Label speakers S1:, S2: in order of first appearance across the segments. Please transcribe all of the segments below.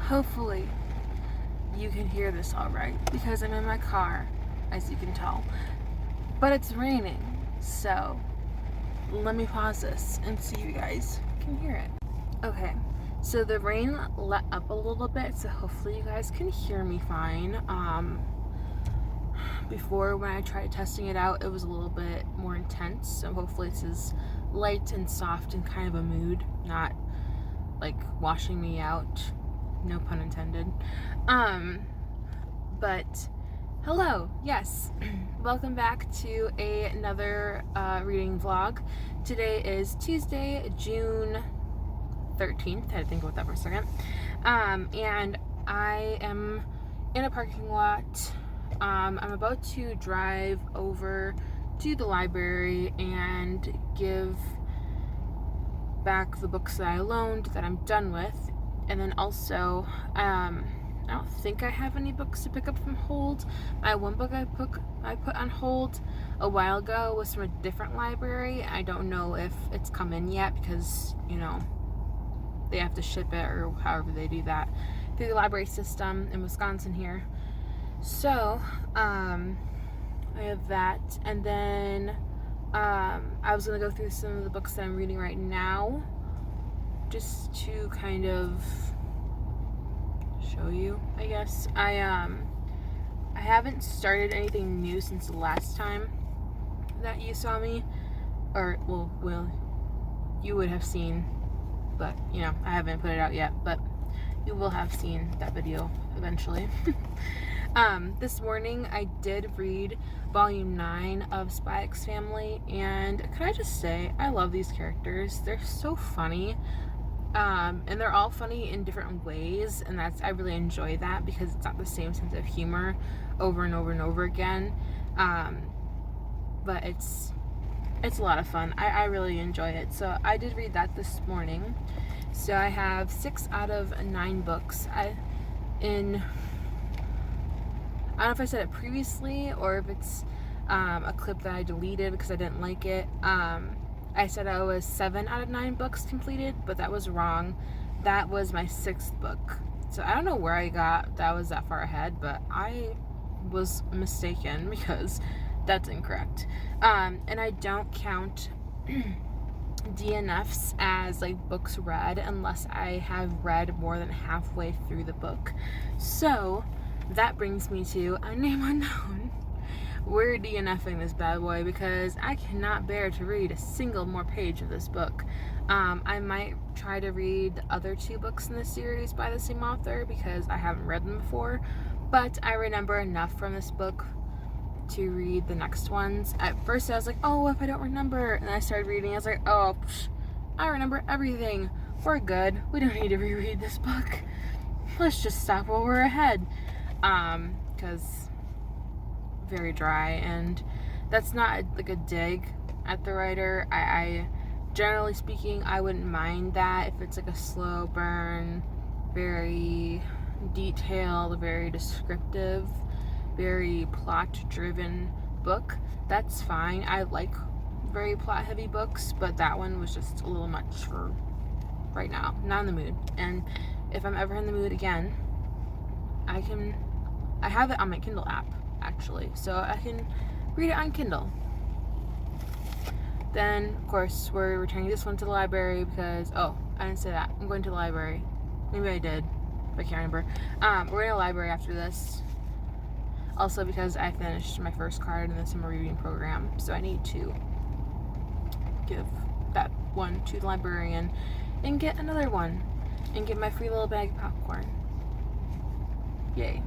S1: Hopefully you can hear this all right because I'm in my car, as you can tell. But it's raining, so let me pause this and see if you guys can hear it. Okay, so the rain let up a little bit, so hopefully you guys can hear me fine. Before, when I tried testing it out, it was a little bit more intense, so hopefully this is light and soft and kind of a mood, not like washing me out, no pun intended. But hello, yes, welcome back to another reading vlog. Today is Tuesday, June 13th. I had to think about that for a second. And I am in a parking lot. I'm about to drive over to the library and give back the books that I loaned that I'm done with. And then also, I don't think I have any books to pick up from hold. My one book I put on hold a while ago was from a different library. I don't know if it's come in yet because, you know, they have to ship it or however they do that through the library system in Wisconsin here. So, I have that. And then, I was going to go through some of the books that I'm reading right now just to kind of show you, I guess. I haven't started anything new since the last time that you saw me, or well, you would have seen, but you know, I haven't put it out yet, but you will have seen that video eventually. This morning I did read volume 9 of Spy X Family, and can I just say, I love these characters. They're so funny. And they're all funny in different ways, and I really enjoy that because it's not the same sense of humor over and over and over again. But it's a lot of fun. I really enjoy it. So I did read that this morning. So I have 6 out of 9 books. I don't know if I said it previously or if it's a clip that I deleted because I didn't like it. I said I was 7 out of 9 books completed, but that was wrong. That was my 6th book. So I don't know where I got that was that far ahead, but I was mistaken because that's incorrect. And I don't count DNFs as like books read unless I have read more than halfway through the book. So that brings me to A Name Unknown. We're DNFing this bad boy because I cannot bear to read a single more page of this book. I might try to read the other 2 books in the series by the same author because I haven't read them before, but I remember enough from this book to read the next ones. At first I was like, oh, if I don't remember, and I started reading, I was like, oh, I remember everything. We're good. We don't need to reread this book. Let's just stop while we're ahead. Because very dry, and that's not like a dig at the writer. I generally speaking, I wouldn't mind that if it's like a slow burn, very detailed, very descriptive, very plot driven book. That's fine. I like very plot heavy books, but that one was just a little much for right now. Not in the mood. And if I'm ever in the mood again, I have it on my Kindle app actually, so I can read it on Kindle. Then of course we're returning this one to the library because I didn't say that. I'm going to the library. Maybe I did, but I can't remember. We're going to the library after this. Also because I finished my first card in the summer reading program, so I need to give that one to the librarian and get another one and get my free little bag of popcorn. Yay.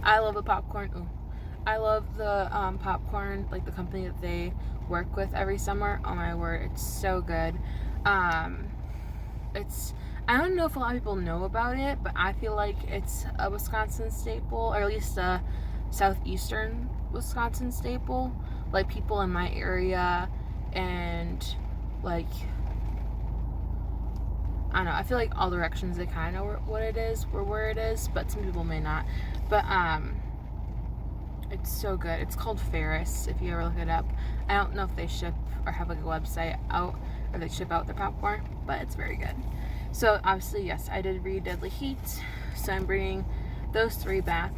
S1: I love the popcorn. Ooh. I love the popcorn, like the company that they work with every summer. Oh my word, it's so good. I don't know if a lot of people know about it, but I feel like it's a Wisconsin staple, or at least a southeastern Wisconsin staple. Like people in my area and like, I don't know, I feel like all directions they kind of know what it is or where it is, but some people may not. But it's so good. It's called Ferris if you ever look it up. I don't know if they ship or have like a website out or they ship out their popcorn, but it's very good. So obviously, yes, I did read Deadly Heat, so I'm bringing those 3 back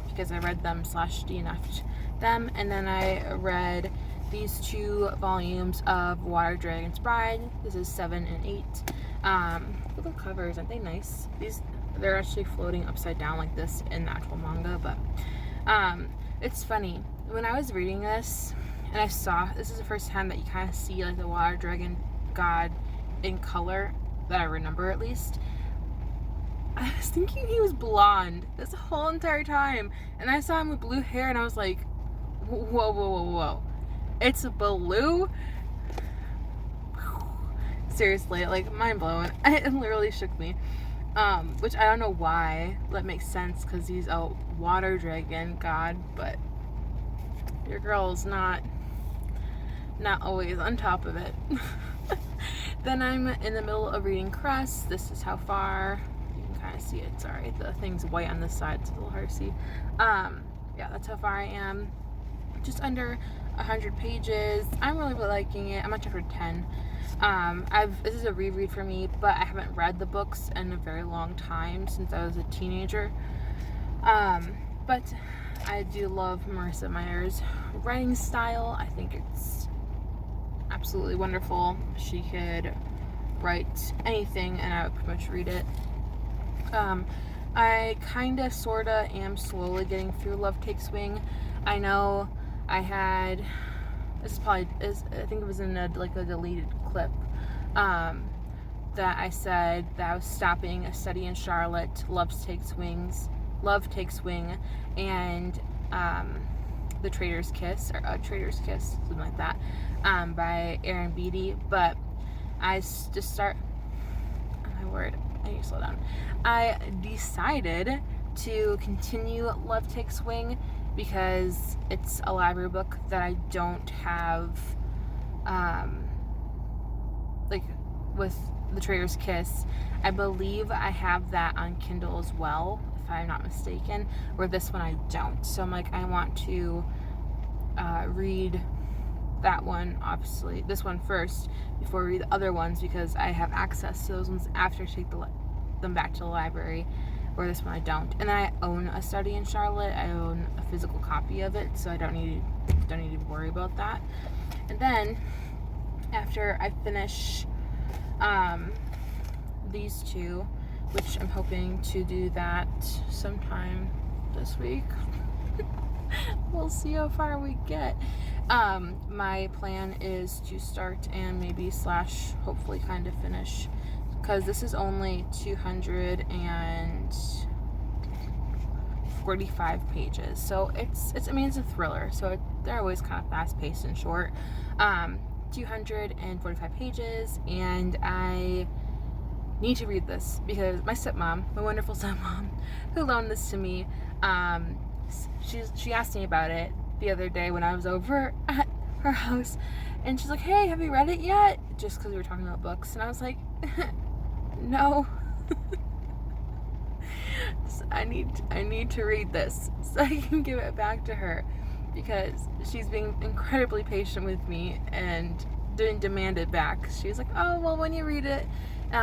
S1: because I read them / DNF'd them, and then I read these 2 volumes of Water Dragon's Bride. This is 7 and 8. Look at the covers, aren't they nice? They're actually floating upside down like this in the actual manga, but it's funny. When I was reading this, and this is the first time that you kind of see like the Water Dragon god in color, that I remember at least. I was thinking he was blonde this whole entire time, and I saw him with blue hair, and I was like, whoa. It's blue? Seriously, like, mind blown. It literally shook me. Which I don't know why. That makes sense, because he's a water dragon god, but your girl's not always on top of it. Then I'm in the middle of reading Crest. This is how far. You can kind of see it. Sorry, the thing's white on this side. It's a little hard to see. Yeah, that's how far I am. Just under 100 pages. I'm really liking it. I'm on chapter 10. This is a reread for me, but I haven't read the books in a very long time, since I was a teenager. But I do love Marissa Meyer's writing style. I think it's absolutely wonderful. She could write anything and I would pretty much read it. I kinda sorta am slowly getting through Love Takes Wing. I know I had, I think it was in a deleted clip, that I said that I was stopping A Study in Charlotte, Love Takes Wing, and The Traitor's Kiss, or Traitor's Kiss, something like that, by Aaron Beatty. But I just oh my word, I need to slow down. I decided to continue Love Takes Wing because it's a library book that I don't have, with The Traitor's Kiss. I believe I have that on Kindle as well, if I'm not mistaken, where this one I don't. So I'm like, I want to read that one, obviously, this one first, before I read the other ones, because I have access to those ones after I take them back to the library, where this one I don't. And then I own A Study in Charlotte. I own a physical copy of it, so I don't need to worry about that. And then after I finish these 2, which I'm hoping to do that sometime this week. We'll see how far we get. My plan is to start and maybe / hopefully kind of finish, because this is only 245 pages, so it's a thriller, so they're always kind of fast paced and short. 245 pages, and I need to read this because my wonderful stepmom, who loaned this to me, she asked me about it the other day when I was over at her house, and she's like, hey, have you read it yet? Just because we were talking about books, and I was like, no. So I need to read this so I can give it back to her, because she's being incredibly patient with me and didn't demand it back. She was like, oh, well, when you read it,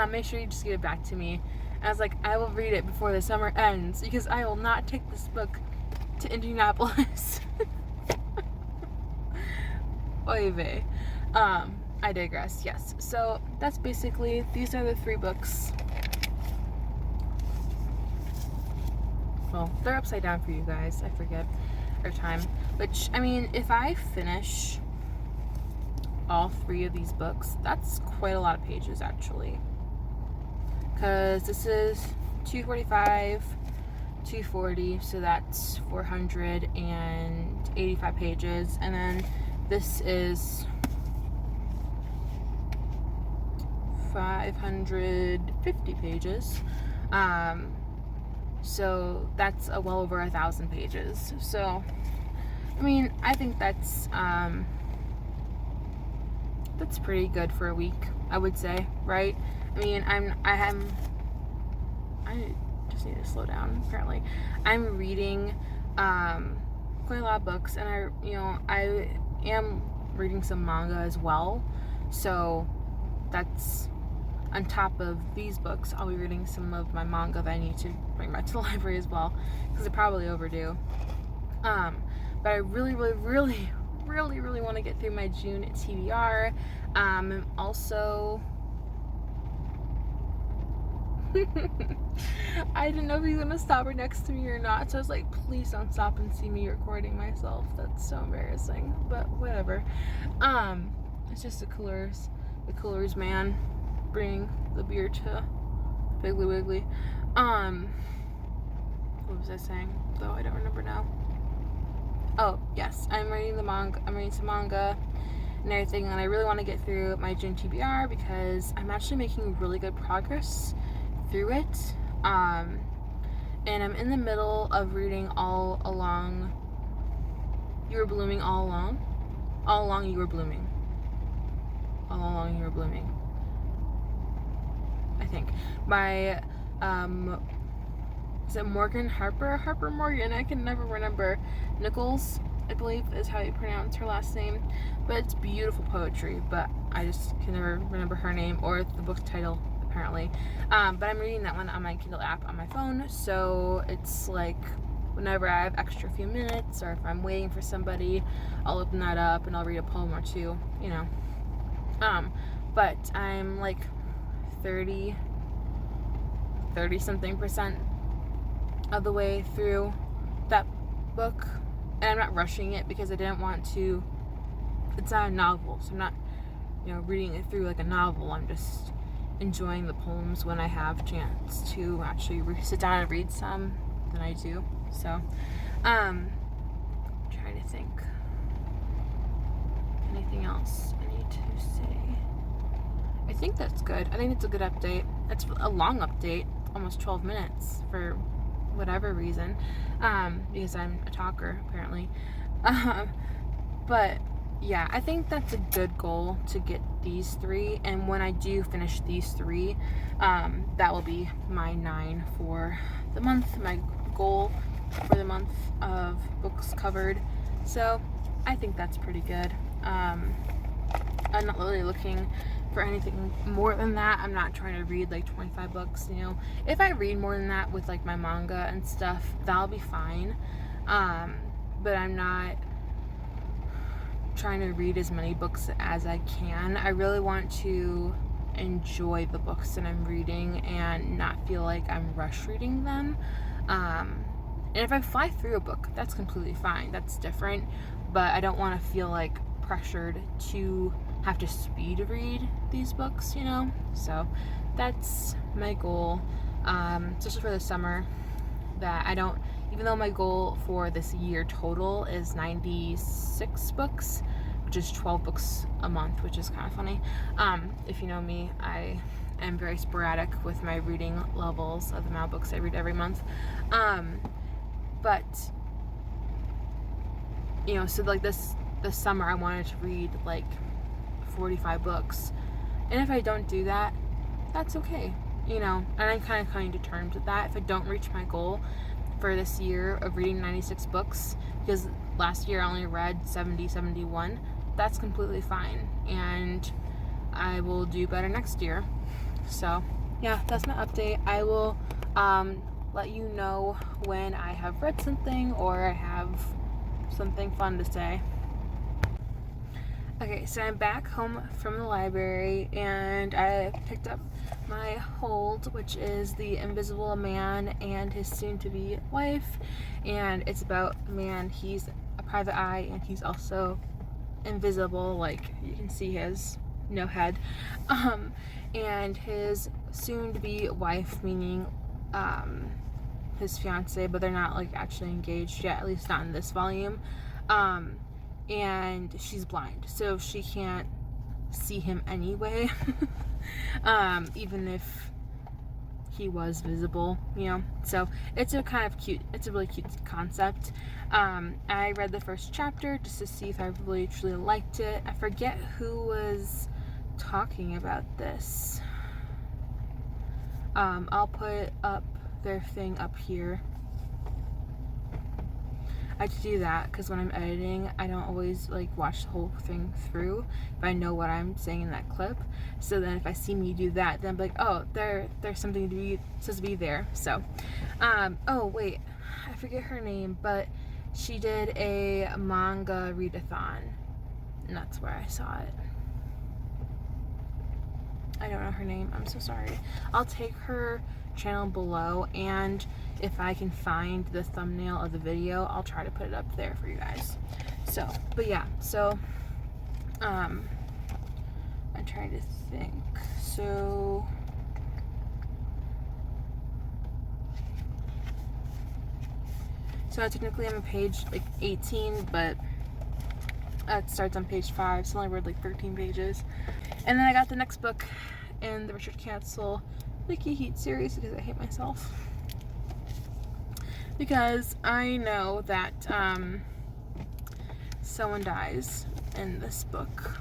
S1: make sure you just give it back to me. And I was like, I will read it before the summer ends, because I will not take this book to Indianapolis. Oy vey. I digress, yes. So that's basically, these are the 3 books. Well, they're upside down for you guys, I forget our time. Which, I mean, if I finish all 3 of these books, that's quite a lot of pages, actually. Because this is 245, 240, so that's 485 pages. And then this is 550 pages. So that's well over 1,000 pages. So, I mean, I think that's pretty good for a week, I would say, right? I mean, I just need to slow down, apparently. I'm reading quite a lot of books, and I am reading some manga as well. So that's on top of these books, I'll be reading some of my manga that I need to bring back to the library as well, because they're probably overdue. But I really want to get through my June TBR. I'm also I didn't know if he was gonna stop right next to me or not, so I was like, please don't stop and see me recording myself. That's so embarrassing, but whatever. It's just the coolers man bringing the beer to Piggly Wiggly. What was I saying? Though I don't remember now. Oh yes, I'm reading some manga and everything, and I really want to get through my June TBR because I'm actually making really good progress through it. And I'm in the middle of reading All Along You Were Blooming. All Along You Were Blooming, I think, by is it Harper Morgan? I can never remember. Nichols, I believe, is how you pronounce her last name. But it's beautiful poetry, but I just can never remember her name or the book title, apparently. But I'm reading that one on my Kindle app on my phone, so it's like whenever I have extra few minutes or if I'm waiting for somebody, I'll open that up and I'll read a poem or two, you know. But I'm like 30-something% of the way through that book, and I'm not rushing it because I didn't want to. It's not a novel, so I'm not, reading it through like a novel. I'm just enjoying the poems when I have a chance to actually sit down and read some. Then I do. So, trying to think. Anything else I need to say? I think that's good. I think it's a good update. It's a long update, almost 12 minutes for whatever reason, because I'm a talker apparently. But yeah, I think that's a good goal to get these 3, and when I do finish these 3, that will be my 9 for the month, my goal for the month of books covered. So I think that's pretty good. I'm not really looking for anything more than that. I'm not trying to read like 25 books, If I read more than that with like my manga and stuff, that'll be fine. But I'm not trying to read as many books as I can. I really want to enjoy the books that I'm reading and not feel like I'm rush reading them. And if I fly through a book, that's completely fine. That's different. But I don't want to feel like pressured to have to speed read these books, So that's my goal, especially for the summer, that I don't, even though my goal for this year total is 96 books, which is 12 books a month, which is kind of funny. If you know me, I am very sporadic with my reading levels of the amount of books I read every month. But, so like this summer I wanted to read like 45 books, and if I don't do that, that's okay, and I'm kind of coming to terms with that. If I don't reach my goal for this year of reading 96 books, because last year I only read 71, that's completely fine, and I will do better next year. So yeah, that's my update. I will let you know when I have read something or I have something fun to say. Okay, so I'm back home from the library, and I picked up my hold, which is The Invisible Man and His soon-to-be wife, and it's about a man. He's a private eye, and he's also invisible, like you can see his no head, and his soon-to-be wife, meaning his fiance, but they're not like actually engaged yet, at least not in this volume. And she's blind, so she can't see him anyway. Even if he was visible, so it's a really cute concept. I read the first chapter just to see if I really truly liked it. I forget who was talking about this. I'll put up their thing up here. I have to do that because when I'm editing, I don't always like watch the whole thing through if I know what I'm saying in that clip. So then if I see me do that, then I'm like, oh, there's something to be supposed to be there. So oh wait, I forget her name, but she did a manga readathon, and that's where I saw it. I don't know her name, I'm so sorry. I'll take her channel below, and if I can find the thumbnail of the video, I'll try to put it up there for you guys. So, but yeah, so I'm trying to think. So technically I'm on page like 18, but it starts on page 5, so I only read like 13 pages. And then I got the next book in the Richard Cancel Vicky Heat series because I hate myself. Because I know that someone dies in this book.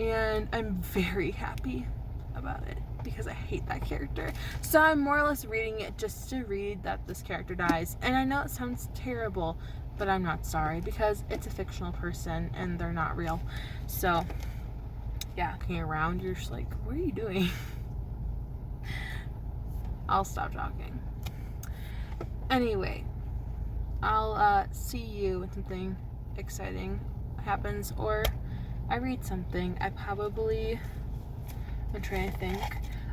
S1: And I'm very happy about it because I hate that character. So I'm more or less reading it just to read that this character dies. And I know it sounds terrible, but I'm not sorry because it's a fictional person and they're not real. So yeah, looking around, you're just like, what are you doing? I'll stop talking. Anyway, I'll see you when something exciting happens, or I read something. I'm trying to think.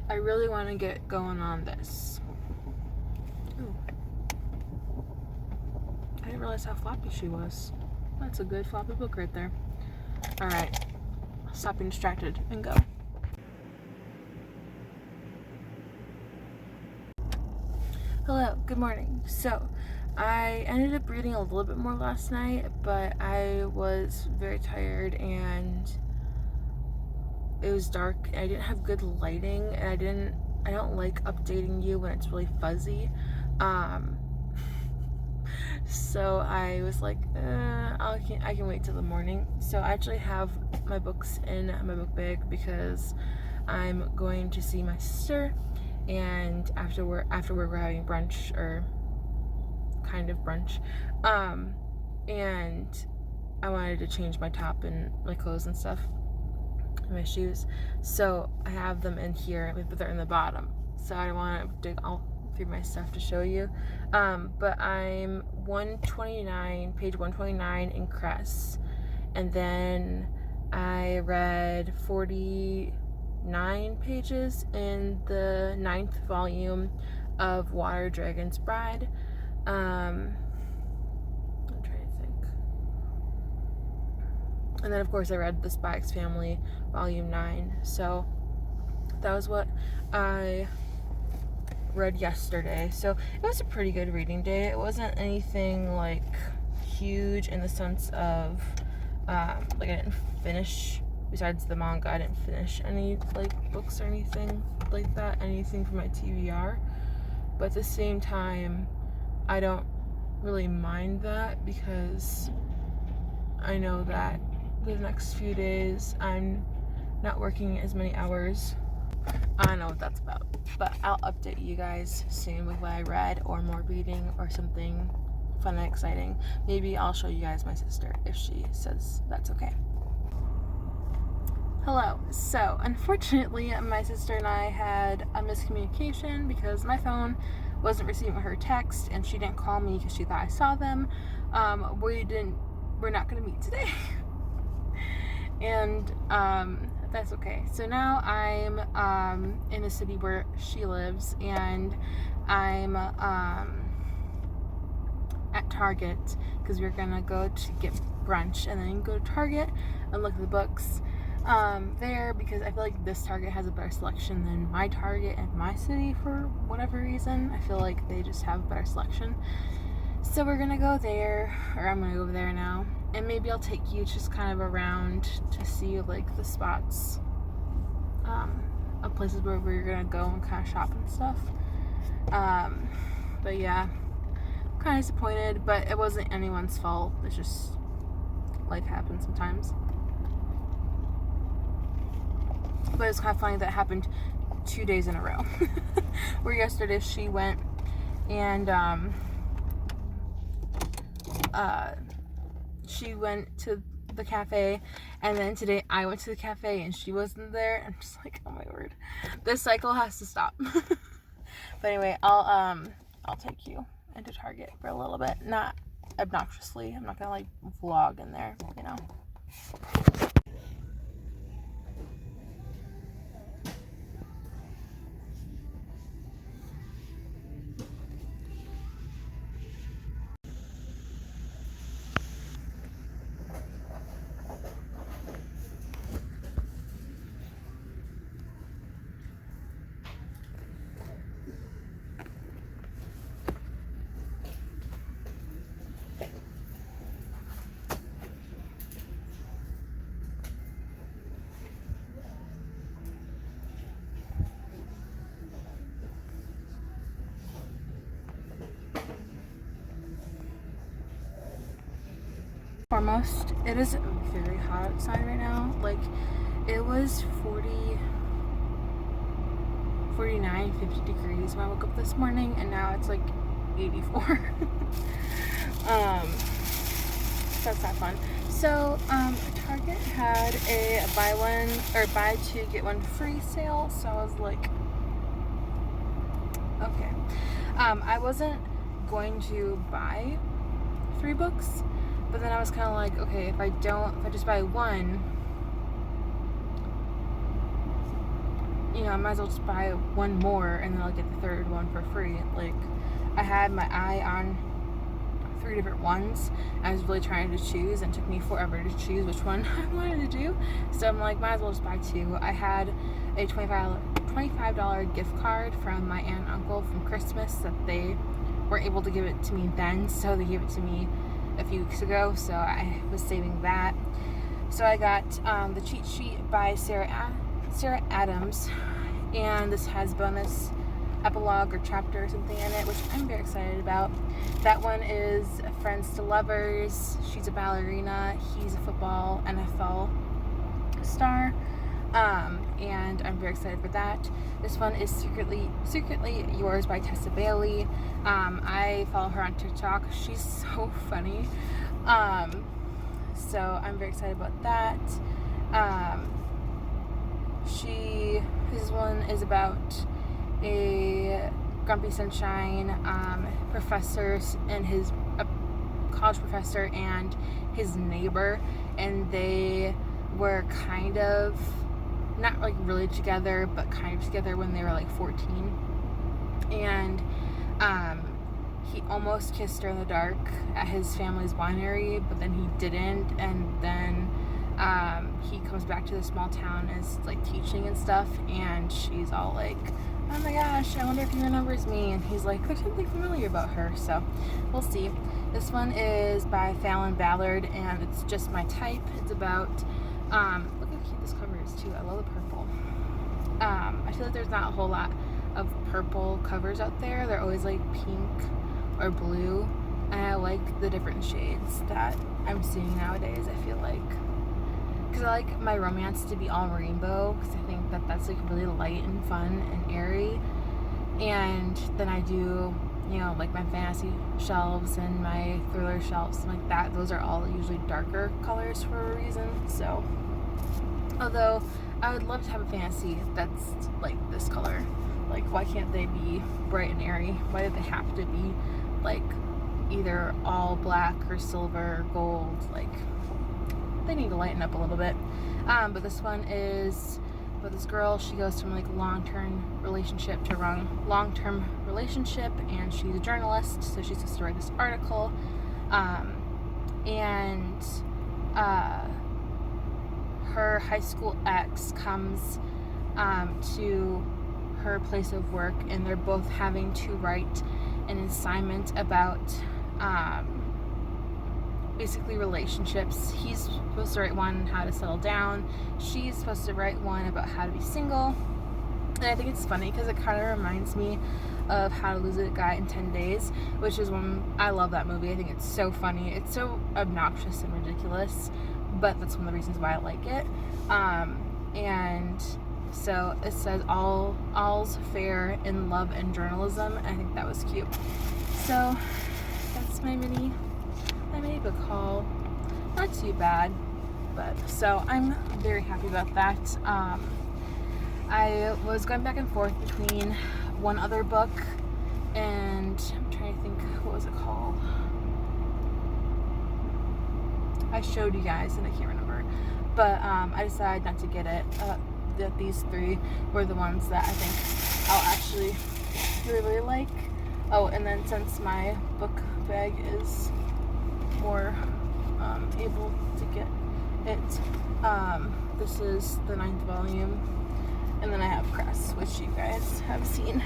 S1: I really want to get going on this. Ooh. I didn't realize how floppy she was. That's a good floppy book right there. Alright, stop being distracted and go. Hello, good morning. So, I ended up reading a little bit more last night, but I was very tired and it was dark and I didn't have good lighting, and I don't like updating you when it's really fuzzy. So I was like, I can wait till the morning. So I actually have my books in my book bag because I'm going to see my sister, and after we're having brunch, or kind of brunch, and I wanted to change my top and my clothes and stuff, and my shoes, so I have them in here, but they're in the bottom, so I don't want to dig all through my stuff to show you, but I'm page 129 in Cress, and then I read 49 pages in the 9th volume of Water Dragon's Bride. I'm trying to think. And then of course I read The Spy X Family volume 9. So that was what I read yesterday. So it was a pretty good reading day. It wasn't anything like huge in the sense of like I didn't finish, besides the manga, I didn't finish any like books or anything like that, anything from my TBR. But at the same time, I don't really mind that because I know that the next few days I'm not working as many hours. I don't know what that's about, but I'll update you guys soon with what I read, or more reading, or something fun and exciting. Maybe I'll show you guys my sister if she says that's okay. Hello. So unfortunately my sister and I had a miscommunication because my phone wasn't receiving her text and she didn't call me because she thought I saw them. We're not going to meet today. And that's okay. So now I'm in the city where she lives, and I'm at Target because we're gonna go to get brunch and then go to Target and look at the books there, because I feel like this Target has a better selection than my Target in my city for whatever reason. I feel like they just have a better selection. So we're gonna go there, or I'm gonna go over there now, and maybe I'll take you just kind of around to see like the spots of places where we're gonna go and kind of shop and stuff. But yeah, I'm kind of disappointed, but it wasn't anyone's fault. It's just life happens sometimes. But it's kind of funny that happened 2 days in a row. Where yesterday she went and she went to the cafe, and then today I went to the cafe and she wasn't there. I'm just like, oh my word, this cycle has to stop. But anyway, I'll take you into Target for a little bit, not obnoxiously. I'm not gonna like vlog in there, you know. Foremost, it is very hot outside right now. Like, it was 49, 50 degrees when I woke up this morning, and now it's like 84. That's not fun. So, Target had a buy two get one free sale, so I was like, okay. I wasn't going to buy 3 books, but then I was kind of like, okay, if I just buy one, you know, I might as well just buy one more and then I'll get the third one for free. Like, I had my eye on 3 different ones. I was really trying to choose, and it took me forever to choose which one I wanted to do. So I'm like, might as well just buy 2. I had a $25 gift card from my aunt and uncle from Christmas that they weren't able to give it to me then, so they gave it to me a few weeks ago, so I was saving that. So I got the cheat sheet by Sarah Adams, and this has bonus epilogue or chapter or something in it, which I'm very excited about. That one is Friends to Lovers. She's a ballerina, he's a football NFL star, and I'm very excited for that. This one is Secretly Yours by Tessa Bailey. I follow her on TikTok. She's so funny. So I'm very excited about that. His one is about a grumpy sunshine professor and a college professor and his neighbor, and they were kind of not like really together, but kind of together when they were like 14, and he almost kissed her in the dark at his family's winery, but then he didn't, and then he comes back to the small town as like teaching and stuff, and she's all like, oh my gosh, I wonder if he remembers me, and he's like, there's something familiar about her, so we'll see. This one is by Fallon Ballard, and it's Just My Type. It's about look how cute this cover is too. I love the purple. I feel like there's not a whole lot of purple covers out there. They're always like pink or blue, and I like the different shades that I'm seeing nowadays. I feel like, because I like my romance to be all rainbow, because I think that that's like really light and fun and airy. And then I do, you know, like my fantasy shelves and my thriller shelves and like that, those are all usually darker colors for a reason. So although I would love to have a fantasy that's like this color, like why can't they be bright and airy? Why do they have to be like either all black or silver or gold? Like, they need to lighten up a little bit. But this one is about this girl. She goes from like long-term relationship to long-term relationship, and she's a journalist, so she's supposed to write this article. And her high school ex comes to her place of work, and they're both having to write an assignment about basically relationships. He's supposed to write one on how to settle down. She's supposed to write one about how to be single. And I think it's funny because it kind of reminds me of How to Lose a Guy in 10 Days, which is one, I love that movie. I think it's so funny. It's so obnoxious and ridiculous, but that's one of the reasons why I like it. And so it says all's fair in love and journalism. I think that was cute. So that's my mini I made a book haul. Not too bad, but so I'm very happy about that. I was going back and forth between one other book and I'm trying to think, what was it called? I showed you guys and I can't remember, but I decided not to get it. That these three were the ones that I think I'll actually really like. Oh, and then since my book bag is more able to get it, this is the 9th volume, and then I have Cress, which you guys have seen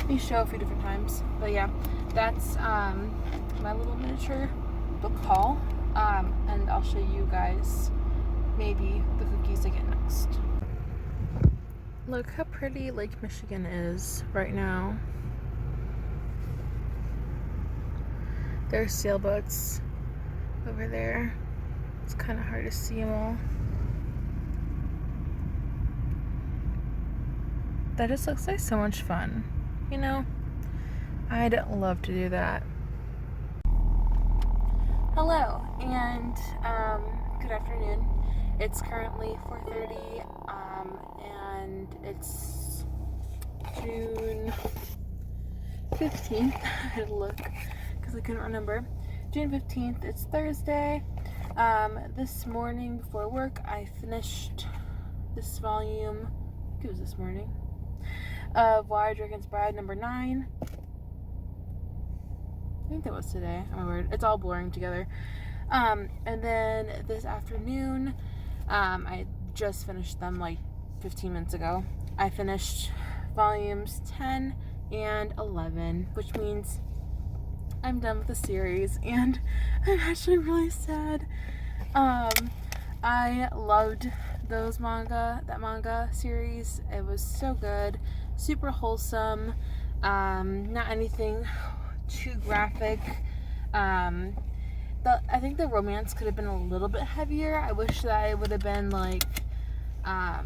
S1: me show a few different times. But yeah, that's my little miniature book haul, and I'll show you guys maybe the cookies I get next. Look how pretty Lake Michigan is right now. There's sailboats over there. It's kind of hard to see them all. That just looks like so much fun. You know, I'd love to do that. Hello, and good afternoon. It's currently 4:30, and it's June 15th. I had to look because I couldn't remember. June 15th, it's Thursday. This morning before work, I finished this volume, I think it was this morning, of Why Dragon's Bride number 9. I think that was today. Oh my word, it's all blurring together. And then this afternoon, I just finished them like 15 minutes ago. I finished volumes 10 and 11, which means I'm done with the series, and I'm actually really sad. I loved that manga series. It was so good, super wholesome, not anything too graphic. I think the romance could have been a little bit heavier. I wish that it would have been like, I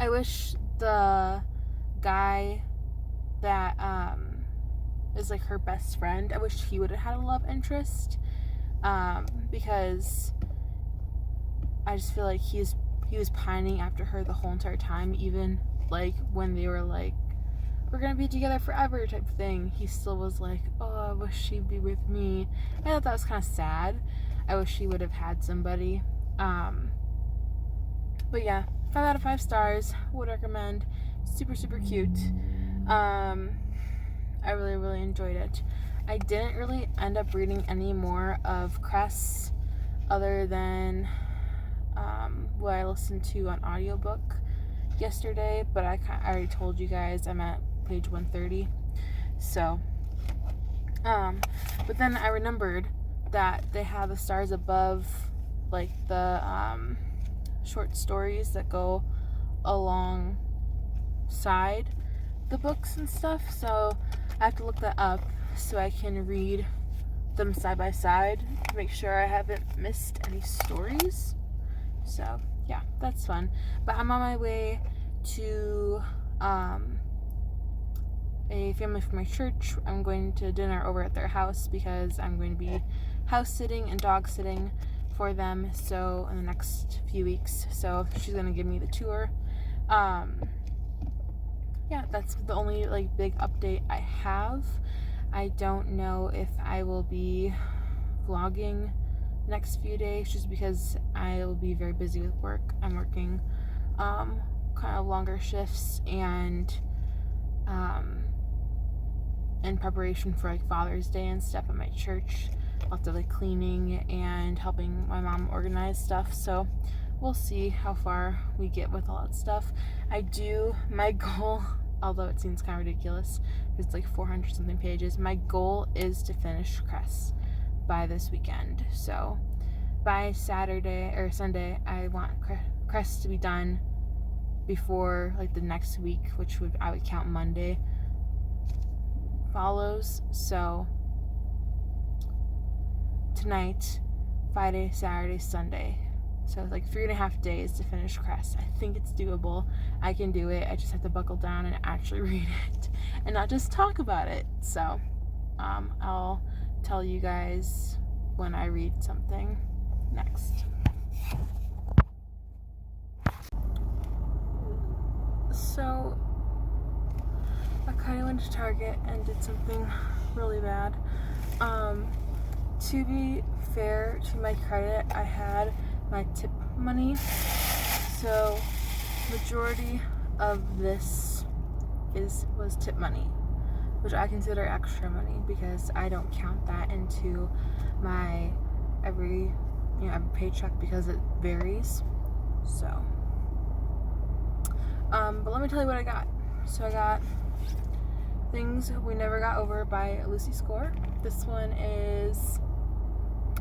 S1: wish the guy that is like her best friend, I wish he would have had a love interest, because I just feel like he was pining after her the whole entire time, even like when they were like, we're gonna be together forever type thing. He still was like, oh, I wish she'd be with me. I thought that was kind of sad. I wish she would have had somebody. But yeah, 5 out of 5 stars. Would recommend. Super, super cute. I really enjoyed it. I didn't really end up reading any more of Cress other than what I listened to on audiobook yesterday, but I already told you guys I'm at page 130. So, but then I remembered that they have the stars above, like the short stories that go alongside the books and stuff. So I have to look that up so I can read them side by side to make sure I haven't missed any stories. So yeah, that's fun. But I'm on my way to a family from my church. I'm going to dinner over at their house because I'm going to be house sitting and dog sitting for them, so in the next few weeks. So she's going to give me the tour. Yeah, that's the only like big update I have. I don't know if I will be vlogging next few days just because I will be very busy with work. I'm working kind of longer shifts, and in preparation for like Father's Day and stuff at my church, lots of like cleaning and helping my mom organize stuff. So we'll see how far we get with all that stuff. My goal, although it seems kind of ridiculous, it's like 400 something pages, my goal is to finish Cress by this weekend. So by Saturday or Sunday, I want Cress to be done before like the next week, which I would count Monday follows. So tonight, Friday, Saturday, Sunday. So it's like 3.5 days to finish Cress. I think it's doable. I can do it. I just have to buckle down and actually read it and not just talk about it. So I'll tell you guys when I read something next. So I kind of went to Target and did something really bad. To be fair to my credit, I had my tip money, so majority of this was tip money, which I consider extra money because I don't count that into my every paycheck because it varies. So but let me tell you what I got. So I got Things We Never Got Over by Lucy Score. This one is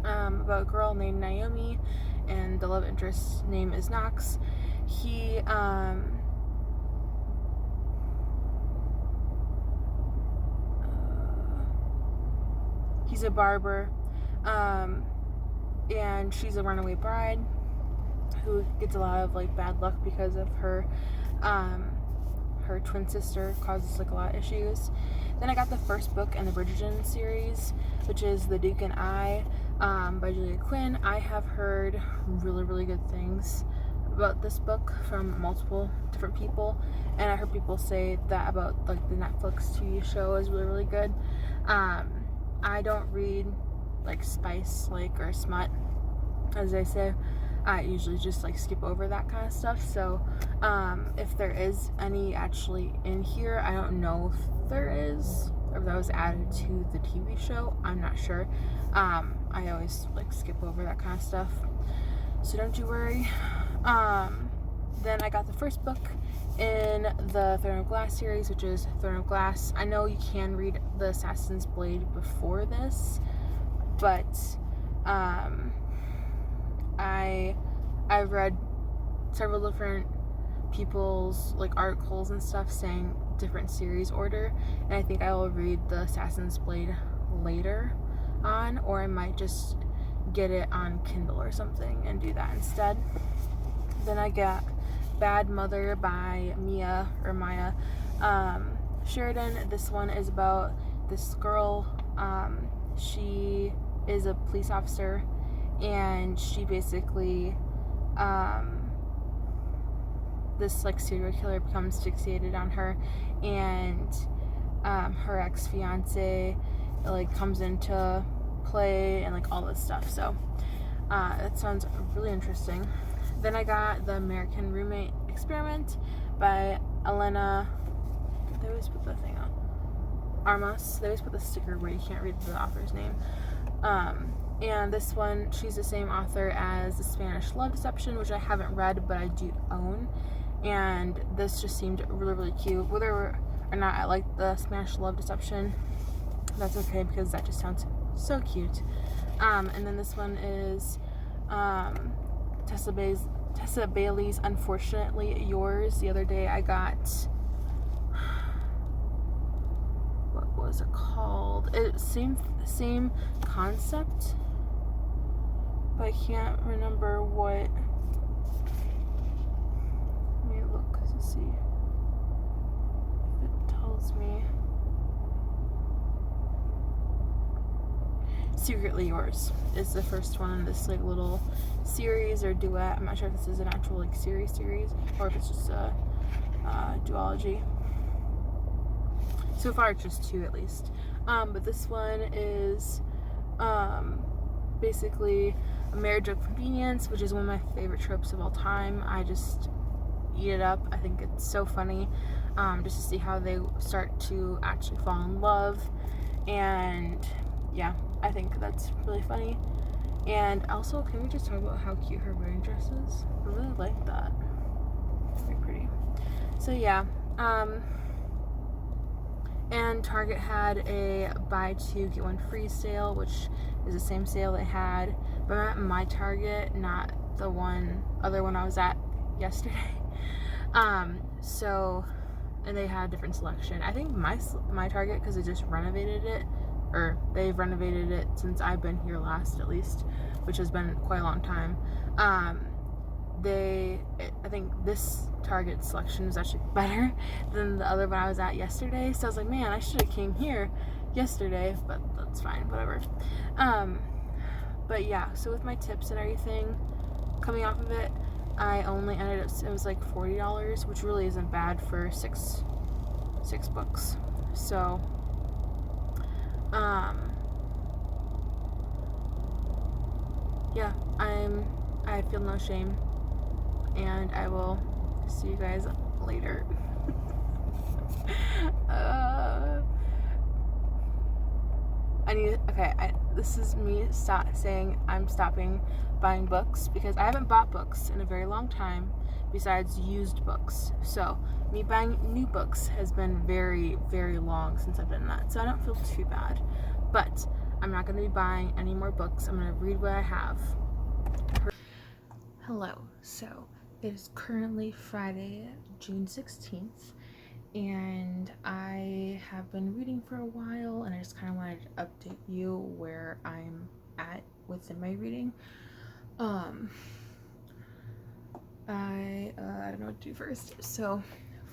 S1: about a girl named Naomi, and the love interest's name is Knox. He's a barber, and she's a runaway bride who gets a lot of bad luck because of her twin sister causes a lot of issues. Then I got the first book in the Bridgerton series, which is The Duke and I, by Julia Quinn. I have heard really, really good things about this book from multiple different people, and I heard people say that about the Netflix TV show is really, really good. I don't read spice or smut, as they say. I usually just skip over that kind of stuff. So if there is any actually in here, I don't know if there is, or if that was added to the TV show. I'm not sure. I always skip over that kind of stuff, so don't you worry. Then I got the first book in the Throne of Glass series, which is Throne of Glass. I know you can read the Assassin's Blade before this, but I've read several different people's articles and stuff saying different series order, and I think I will read the Assassin's Blade later on, or I might just get it on Kindle or something and do that instead. Then I got Bad Mother by Maya Sheridan. This one is about this girl. She is a police officer, and she basically this serial killer becomes fixated on her, and her ex-fiance comes into play and all this stuff. So that sounds really interesting. Then I got The American Roommate Experiment by Elena. They always put the thing on Armas. They always put the sticker where you can't read the author's name. And this one, she's the same author as The Spanish Love Deception, which I haven't read, but I do own. And this just seemed really, really cute. Whether or not I like The Spanish Love Deception, that's okay, because that just sounds so cute. And then this one is Tessa Bailey's Unfortunately Yours. The other day I got, what was it called? Same concept, but I can't remember what. Let me look to see if it tells me. Secretly Yours is the first one in this little series or duet. I'm not sure if this is an actual series or if it's just a duology. So far it's just two at least. But this one is basically a marriage of convenience, which is one of my favorite tropes of all time. I just eat it up. I think it's so funny, just to see how they start to actually fall in love. And yeah, I think that's really funny. And also, can we just talk about how cute her wedding dress is? I really like that. Very pretty. So yeah, and Target had a buy two get one free sale, which is the same sale they had, but I'm at my Target, not the other one I was at yesterday. So, and they had a different selection. I think my Target, because they just renovated it, or they've renovated it since I've been here last, at least, which has been quite a long time. I think this Target selection is actually better than the other one I was at yesterday. So I was like, man, I should have came here yesterday, but that's fine, whatever. But yeah, so with my tips and everything coming off of it, I only ended up, it was like $40, which really isn't bad for six books. So yeah, I feel no shame, and I will see you guys later. This is me saying I'm stopping buying books, because I haven't bought books in a very long time besides used books. So me buying new books has been very, very long since I've done that. So I don't feel too bad. But I'm not going to be buying any more books. I'm going to read what I have. Hello. So it is currently Friday, June 16th. And I have been reading for a while, and I just kind of wanted to update you where I'm at within my reading. I don't know what to do first. So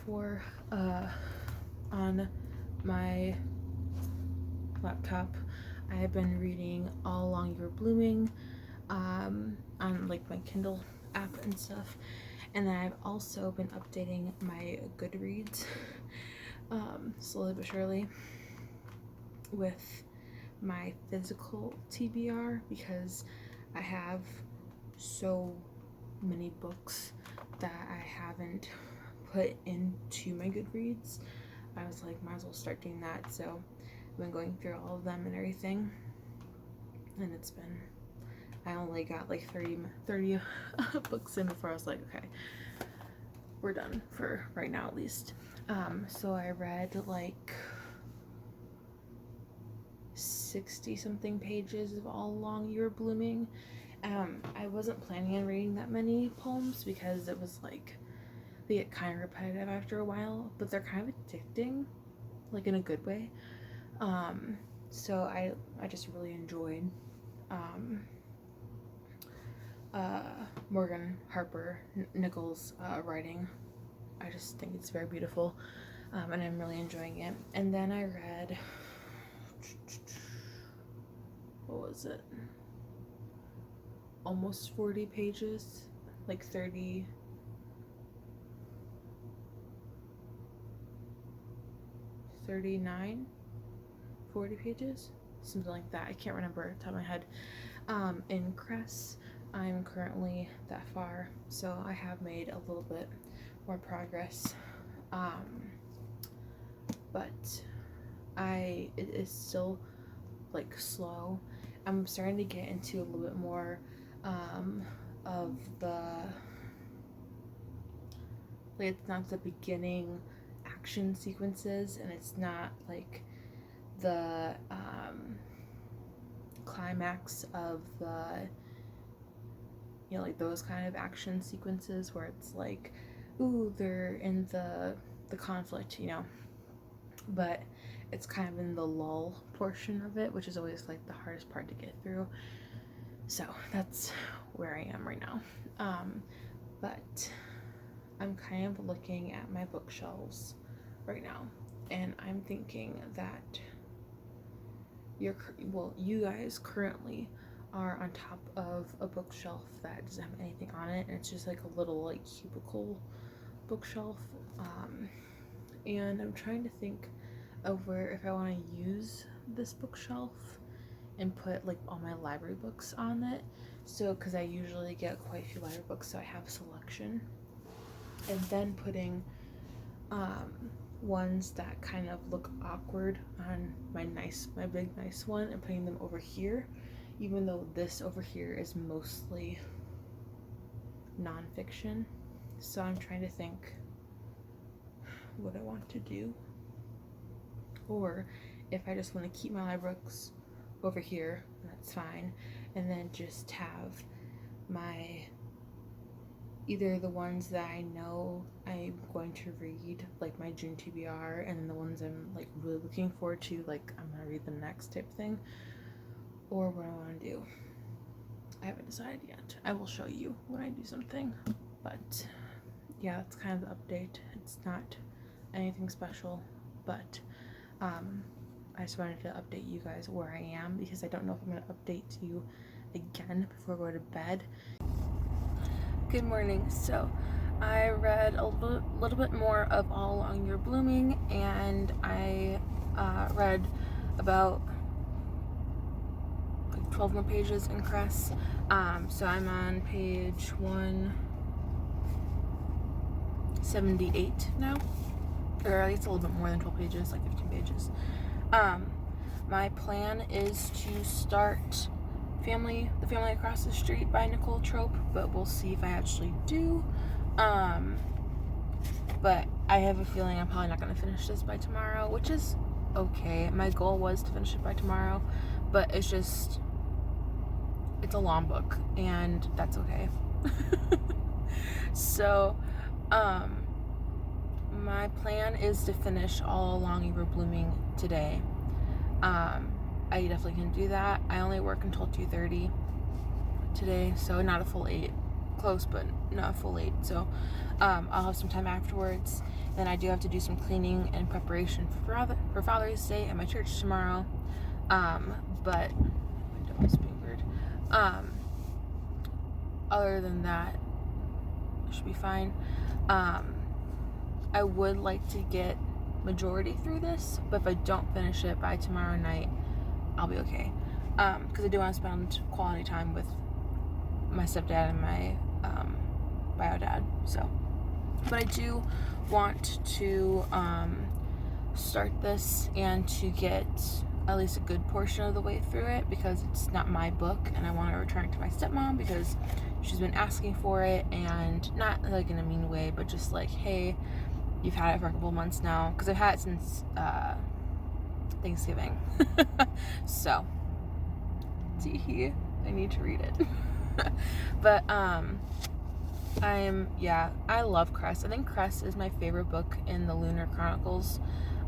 S1: for on my laptop, I have been reading All Along You Were Blooming on like my Kindle app and stuff. And then I've also been updating my Goodreads slowly but surely with my physical TBR, because I have so many books that I haven't put into my Goodreads. I was like, might as well start doing that. So I've been going through all of them and everything, and I only got like 30 books in before I was like, okay, we're done for right now at least. So I read like 60 something pages of All Along You Were Blooming. I wasn't planning on reading that many poems because it was like, they get kind of repetitive after a while, but they're kind of addicting, like in a good way. So I just really enjoyed Morgan Harper Nichols' writing. I just think it's very beautiful, and I'm really enjoying it. And then I read, what was it? Almost 40 pages, like 39, 40 pages, something like that. I can't remember off the top of my head. In Cress, I'm currently that far, so I have made a little bit more progress, but it is still like slow. I'm starting to get into a little bit more of the, like, it's not the beginning action sequences, and it's not like the climax of the, you know, like those kind of action sequences where it's like, ooh, they're in the conflict, you know, but it's kind of in the lull portion of it, which is always like the hardest part to get through. So that's where I am right now. But I'm kind of looking at my bookshelves right now, and I'm thinking that you guys currently are on top of a bookshelf that doesn't have anything on it, and it's just like a little like cubicle bookshelf, and I'm trying to think of where, if I want to use this bookshelf and put like all my library books on it. So because I usually get quite a few library books, so I have selection, and then putting ones that kind of look awkward on my big nice one, and putting them over here, even though this over here is mostly nonfiction. So I'm trying to think what I want to do, or if I just want to keep my library books over here, that's fine, and then just have my, either the ones that I know I'm going to read, like my June TBR, and then the ones I'm like really looking forward to, like I'm gonna read them next type thing, or what I want to do. I haven't decided yet. I will show you when I do something, but yeah, that's kind of the update. It's not anything special, but I just wanted to update you guys where I am, because I don't know if I'm going to update you again before I go to bed. Good morning. So I read a little bit more of All Along You're Blooming, and I read about like 12 more pages in Cress. So I'm on page 178 now, or I guess a little bit more than 12 pages, like 15 pages. My plan is to start The Family Across the Street by Nicole Trope, but we'll see if I actually do. But I have a feeling I'm probably not going to finish this by tomorrow, which is okay. My goal was to finish it by tomorrow, but it's a long book, and that's okay. So, my plan is to finish All Along You Were Blooming today. I definitely can do that. I only work until 2:30 today, so not a full 8. Close, but not a full 8. So I'll have some time afterwards. Then I do have to do some cleaning and preparation for Father's Day at my church tomorrow. But my dog is being weird. Other than that, it should be fine. I would like to get majority through this, but if I don't finish it by tomorrow night, I'll be okay. Because I do want to spend quality time with my stepdad and my bio dad. So, but I do want to start this and to get at least a good portion of the way through it, because it's not my book, and I want to return it to my stepmom because she's been asking for it, and not like in a mean way, but just like, hey, you've had it for a couple months now, because I've had it since Thanksgiving. So, see, I need to read it. But I love Cress. I think Cress is my favorite book in the Lunar Chronicles,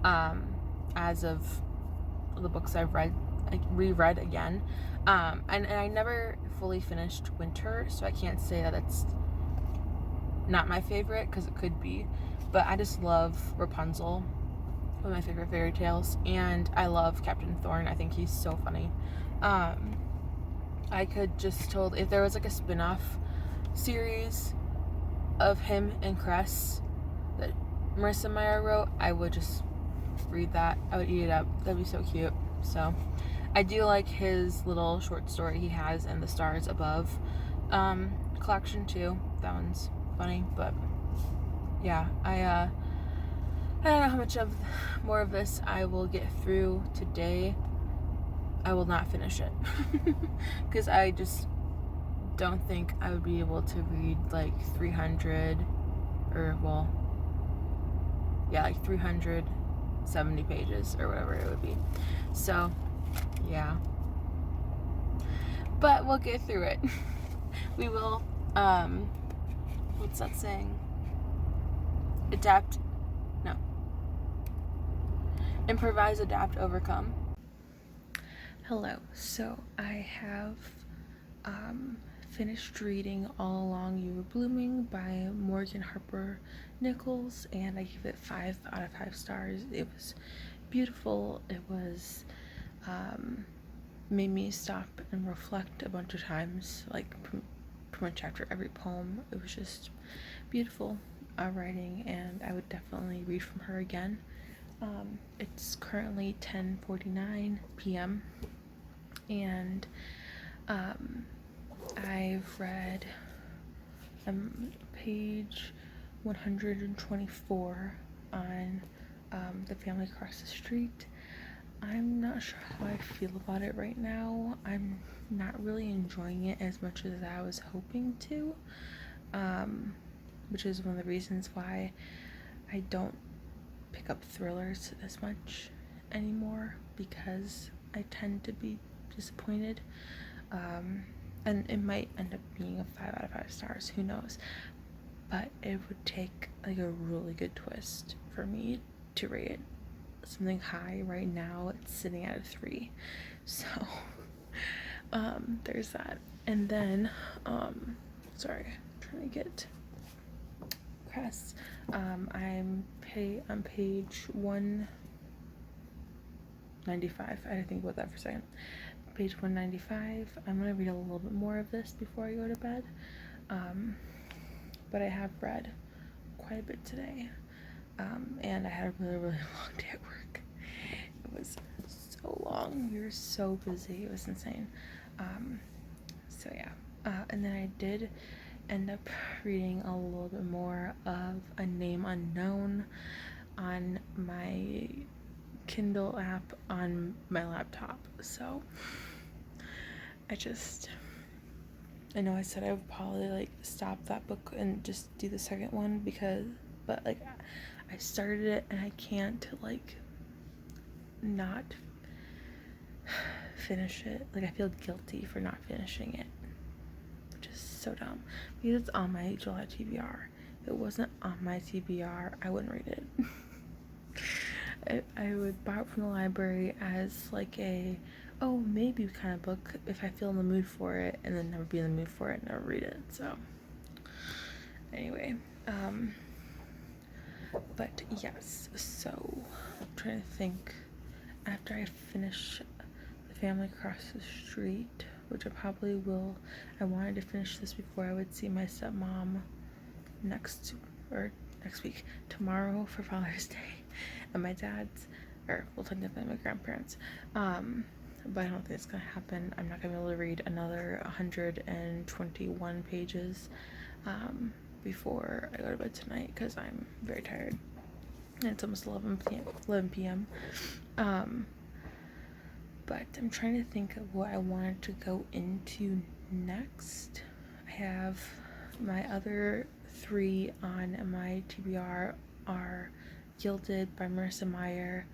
S1: as of the books I've read, like reread again. And I never fully finished Winter, so I can't say that it's not my favorite, because it could be. But I just love Rapunzel, one of my favorite fairy tales, and I love Captain Thorn. I think he's so funny. I could just told, if there was like a spin-off series of him and Cress that Marissa Meyer wrote, I would just read that. I would eat it up. That'd be so cute. So I do like his little short story he has in the Stars Above collection too. That one's funny. But yeah, I don't know how much more of this I will get through today. I will not finish it because I just don't think I would be able to read like 300 or like 370 pages or whatever it would be. So yeah, but we'll get through it. We will what's that saying? Improvise, adapt, overcome. Hello. So I have finished reading All Along You Were Blooming by Morgan Harper Nichols, and I give it 5 out of 5 stars. It was beautiful. It was made me stop and reflect a bunch of times, like pretty much after every poem. It was just beautiful writing, and I would definitely read from her again. It's currently 10:49 p.m. and I've read page 124 on The Family Across the Street. I'm not sure how I feel about it right now. I'm not really enjoying it as much as I was hoping to, which is one of the reasons why I don't pick up thrillers as much anymore, because I tend to be disappointed. And it might end up being a 5 out of 5 stars, who knows, but it would take like a really good twist for me to rate it something high. Right now it's sitting at a 3, so there's that. And then sorry, I'm trying to get Cress. I'm on page 95. I had to think about that for a second. Page 195. I'm going to read a little bit more of this before I go to bed. But I have read quite a bit today. And I had a really, really long day at work. It was so long. We were so busy. It was insane. So yeah. And then I did end up reading a little bit more of A Name Unknown on my Kindle app on my laptop. So I know I said I would probably like stop that book and just do the second one but like I started it and I can't like not finish it. Like I feel guilty for not finishing it, which is so dumb because it's on my July TBR. If it wasn't on my TBR, I wouldn't read it. I would buy it from the library as like a maybe kind of book if I feel in the mood for it, and then never be in the mood for it and never read it. So anyway, but yes, so I'm trying to think after I finish The Family Across the Street, which I probably will. I wanted to finish this before I would see my stepmom next week, tomorrow for Father's Day, and my dad's, or well, technically my grandparents. But I don't think it's gonna happen. I'm not gonna be able to read another 121 pages before I go to bed tonight because I'm very tired. And it's almost 11 p.m. But I'm trying to think of what I wanted to go into next. I have my other 3 on my TBR are Gilded by Marissa Meyer,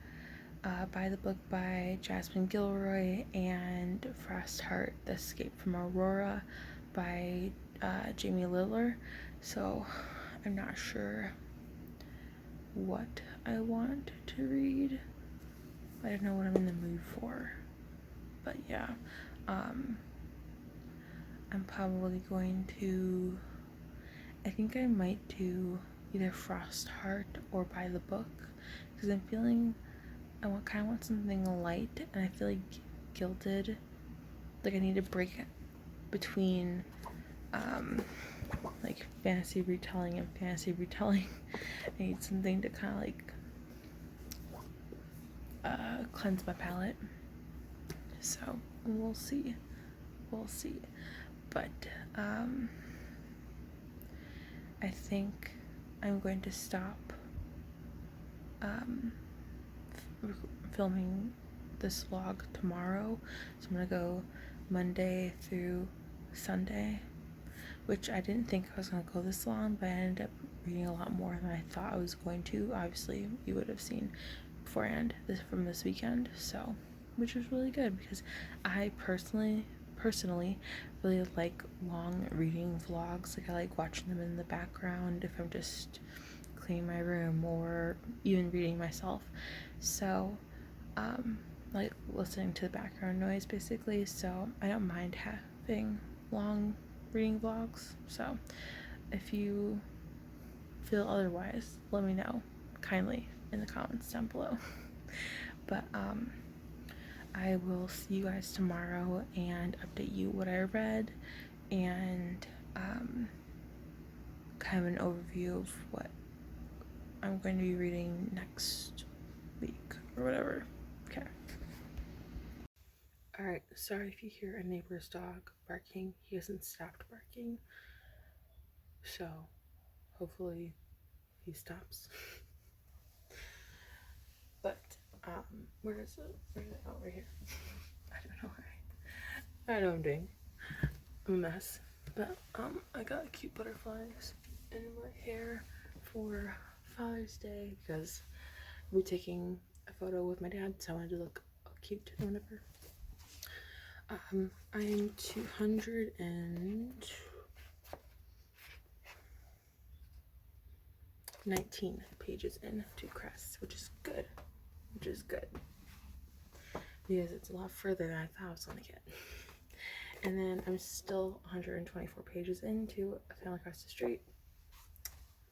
S1: By the Book by Jasmine Gilroy, and Frostheart, The Escape from Aurora by Jamie Liller. So I'm not sure what I want to read. I don't know what I'm in the mood for. But yeah, I'm probably going to, I think I might do either Frostheart or By the Book, because I'm feeling I kind of want something light, and I feel like Gilded, like I need a break between like fantasy retelling and fantasy retelling. I need something to kind of like cleanse my palate. So we'll see. But I think I'm going to stop filming this vlog tomorrow. So I'm gonna go Monday through Sunday, which I didn't think I was gonna go this long, but I ended up reading a lot more than I thought I was going to. Obviously, you would have seen beforehand from this weekend, so which was really good because I personally really like long reading vlogs. Like I like watching them in the background if I'm just cleaning my room or even reading myself. So like listening to the background noise basically. So I don't mind having long reading vlogs. So if you feel otherwise, let me know kindly in the comments down below. But I will see you guys tomorrow and update you what I read and kind of an overview of what I'm going to be reading next week or whatever. Okay. Alright, sorry if you hear a neighbor's dog barking. He hasn't stopped barking. So hopefully he stops. But where is it? Oh, right here. I don't know why. I know I'm doing a mess. But I got cute butterflies in my hair for Father's Day because I'll be taking a photo with my dad, so I wanted to look cute or whatever. I am 219 pages in to Crest, which is good. Because it's a lot further than I thought I was gonna get. And then I'm still 124 pages into A Family Across the Street.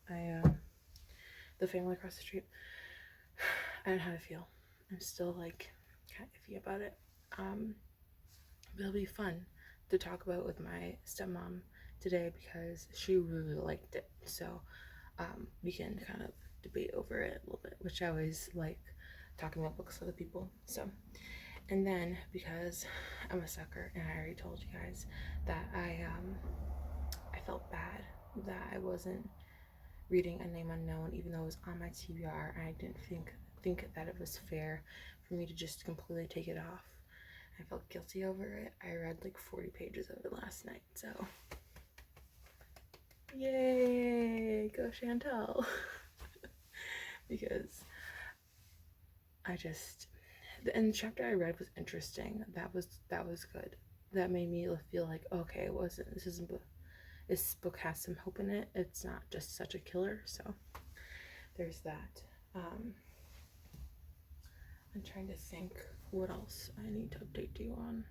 S1: The Family Across the Street. I don't know how to feel. I'm still like kind of iffy about it. It'll be fun to talk about with my stepmom today because she really liked it. So we can kind of debate over it a little bit, which I always like talking about books with other people. So, and then because I'm a sucker, and I already told you guys that I felt bad that I wasn't reading A Name Unknown, even though it was on my TBR, and I didn't think that it was fair for me to just completely take it off. I felt guilty over it. I read like 40 pages of it last night, so yay, go Chantel. Because the chapter I read was interesting. That was good. That made me feel like, okay, this book has some hope in it. It's not just such a killer. So there's that. I'm trying to think what else I need to update you on.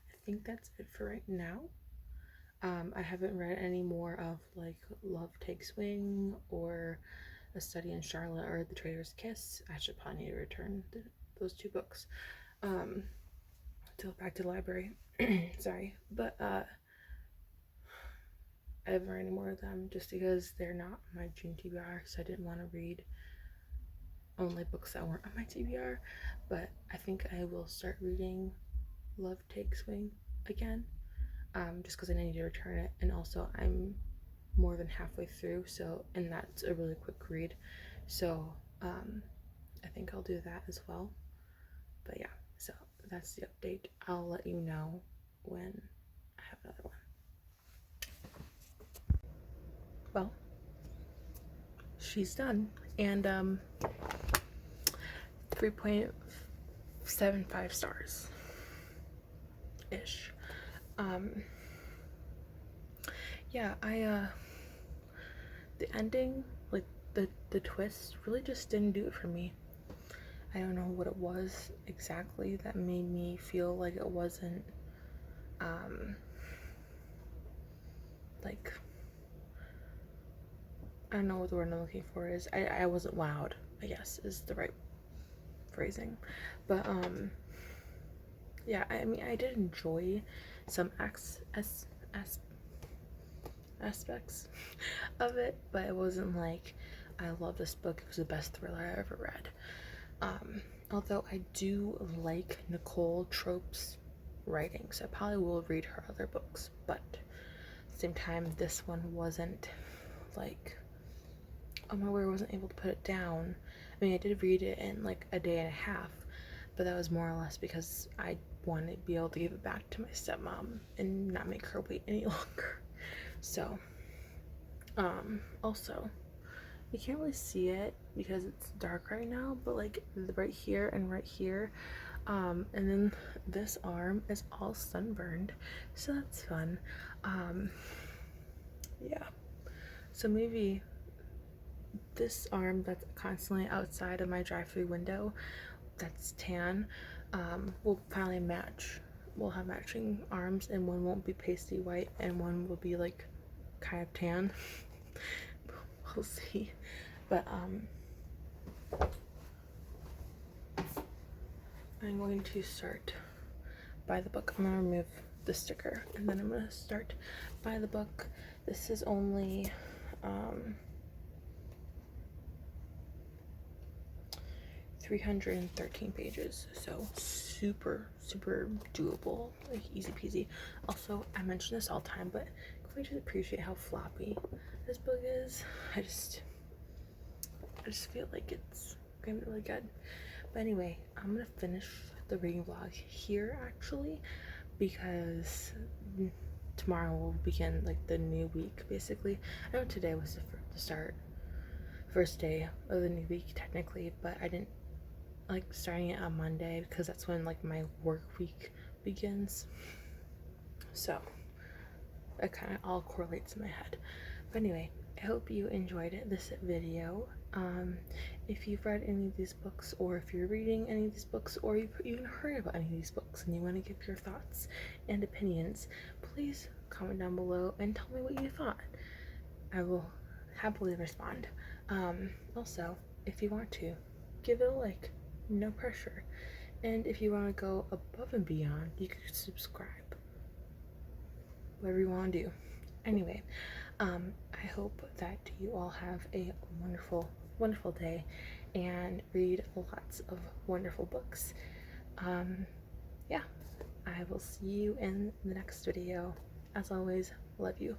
S1: I think that's it for right now. I haven't read any more of like Love Takes Wing or A Study in Charlotte or The Traitor's Kiss. I should probably need to return those two books to go back to the library. Sorry, but I haven't read any more of them just because they're not my June TBR, so I didn't want to read only books that weren't on my TBR. But I think I will start reading Love Takes Wing again, just because I need to return it, and also I'm more than halfway through, so, and that's a really quick read, so I think I'll do that as well. But yeah, so that's the update. I'll let you know when I have another one. Well, she's done, and 3.75 stars ish. Yeah, the ending, like the twist, really just didn't do it for me. I don't know what it was exactly that made me feel like it wasn't like, I don't know what the word I'm looking for is. I wasn't wowed, I guess is the right phrasing. But yeah, I mean, I did enjoy some aspects of it, but it wasn't like I love this book, it was the best thriller I ever read. Although I do like Nicole Trope's writing, so I probably will read her other books, but at the same time, this one wasn't like, oh my word, I wasn't able to put it down. I mean, I did read it in like a day and a half, but that was more or less because I wanted to be able to give it back to my stepmom and not make her wait any longer. So, also, you can't really see it because it's dark right now, but like right here and right here, and then this arm is all sunburned, so that's fun. Yeah, so maybe this arm that's constantly outside of my drive-through window that's tan will finally match. We'll have matching arms, and one won't be pasty white and one will be like kind of tan. We'll see. But I'm going to start by the book. I'm gonna remove the sticker and then I'm gonna start by the book. This is only 313 pages, so super doable, like easy peasy. Also, I mention this all the time, but can we just appreciate how floppy this book is? I just feel like it's gonna be really good. But anyway, I'm gonna finish the reading vlog here actually, because tomorrow will begin like the new week basically. I know today was the first day of the new week technically, but I didn't like starting it on Monday because that's when like my work week begins, so it kind of all correlates in my head. But anyway, I hope you enjoyed this video. If you've read any of these books, or if you're reading any of these books, or you've even heard about any of these books and you want to give your thoughts and opinions, please comment down below and tell me what you thought. I will happily respond. Also, if you want to, give it a like, no pressure. And if you want to go above and beyond, you could subscribe. Whatever you want to do. Anyway, I hope that you all have a wonderful, wonderful day and read lots of wonderful books. Yeah, I will see you in the next video. As always, love you.